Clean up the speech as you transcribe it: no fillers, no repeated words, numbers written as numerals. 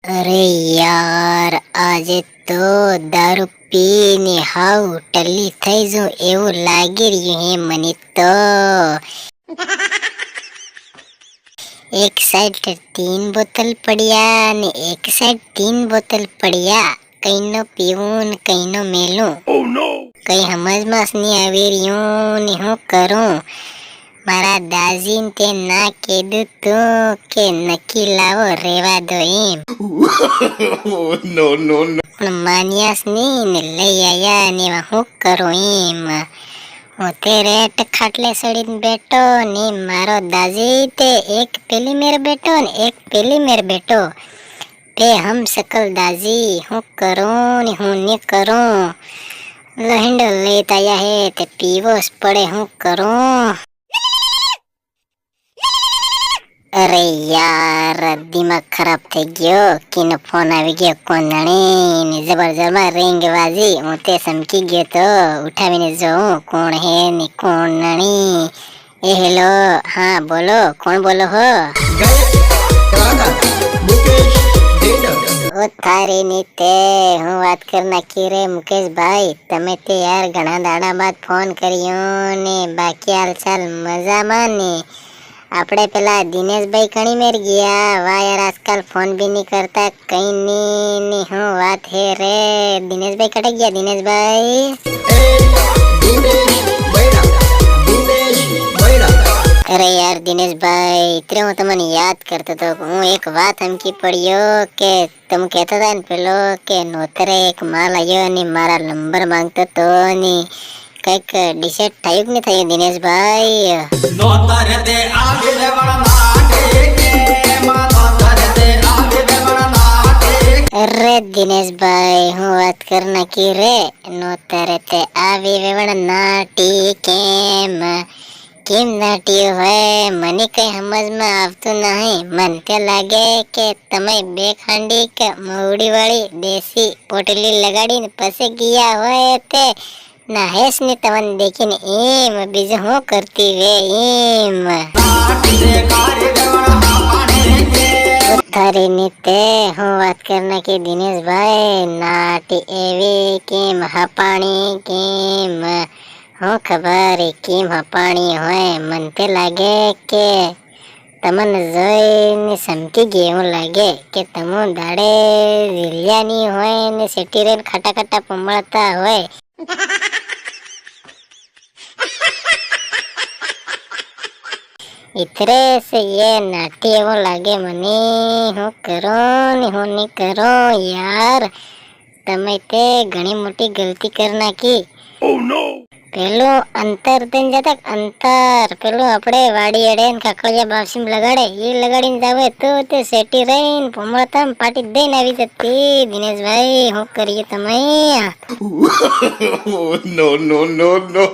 અરે યાર, આજે તો દારૂ પીને હાવ ટલ્લી થઈ જઉં એવું લાગી રહ્યું હે મને તો। એક સાઈડ 3 બોતલ પડ્યા ને એક સાઈડ 3 બોતલ પડ્યા। કઈનો પીવું ને કઈનો મેલું, કઈ સમજમાં નહીં આવી રહ્યું ને હું કરું। મારા દાજીને તે ના કીધું તું કે નક્કી લાવો રેવા દો એમ। No, no, no. પણ માન્યાસ નહીં ને લઈ આયા ને હું કરું એમ। હું તે રેટ ખાટલે સડીને બેઠો ને મારો દાજી તે એક પેલી મેર બેઠો ને એક પેલી મેર બેઠો। તે હમ શકલ દાજી હું કરું ને હું નહીં કરું। લહિંડો લેતા આયા હે તે પીવો જ પડે હું કરું। અરે યાર, દિમાગ ખરાબ થઈ ગયો। કીનો ફોન આવી ગયો કોણ જાણે ને જબરજસ્ત રિંગ વાજી। હું તે સમકી ગયો તો ઉઠાવીને જોઉં કોણ હે ને કોણ જાણે। એ હેલો, હા બોલો, કોણ બોલો હો? ઓ તારી નીતે હું વાત કર નાખી રે મુકેશભાઈ। તમે તે યાર ઘણા દાડા બાદ ફોન કર્યો ને બાકી હાલચાલ મજામાં ને? આપણે પેલા દિનેશભાઈ કણી મેર ગયા? વાહ યાર, આજકાલ ફોન બી નહીં કરતા કઈ ની હું વાત હે રે? દિનેશભાઈ કટે ગયા દિનેશભાઈ? અરે યાર દિનેશભાઈ, એટલે હું તમને યાદ કરતો તો હું એક વાત સમકી પડ્યો કે તમે કહેતા હતા ને પેલો કે નોતરે એક માલ આવ્યો ને મારા નંબર માંગતો તો ને કઈક ડિસાઈડ થયું કે નહીં થયું દિનેશભાઈ? અરે દિનેશભાઈ, હું વાત કર નાખી રે। નોતરે તે આવી વેવણ નાટી કેમ નાટ્યું હોય મને કઈ સમજમાં આવતું નહીં। મને તે લાગે કે તમે બે ખાંડી કે મવડી વાળી દેશી પોટલી લગાડીને પછી ગયા હોય તે નાહેશ ને તમને દેખીને એમ બીજું હું કરતી વે એમ। તારી નીતે હું વાત કરના કે દિનેશભાઈ નાટી એવી કેમ હપાણી કેમ? હું ખબર કેમ હપાણી હોય? મને તે લાગે કે તમને જોઈને સમકી ગઈ એવું લાગે કે તમે દાડે ઝીલિયાની હોય ને સેટી રેન ખાટા ખાટા પમળતા હોય। इतरे से ये नाटी एवं लागे मने। હું કરું ને હું નહીં કરું યાર? તમે તે ઘણી મોટી ગલતી કરી નાખી। પેલું અંતર દઈને જતા અંતર પેલું આપણે વાડી અડે ને કાકડિયા બાવસીમ લગાડે એ લગાડીને જાવે તો તે સેટી રહીને ભમળતા પાટી દઈને આવી જતી। દિનેશભાઈ શું કરીએ તમે? No, no, no, no.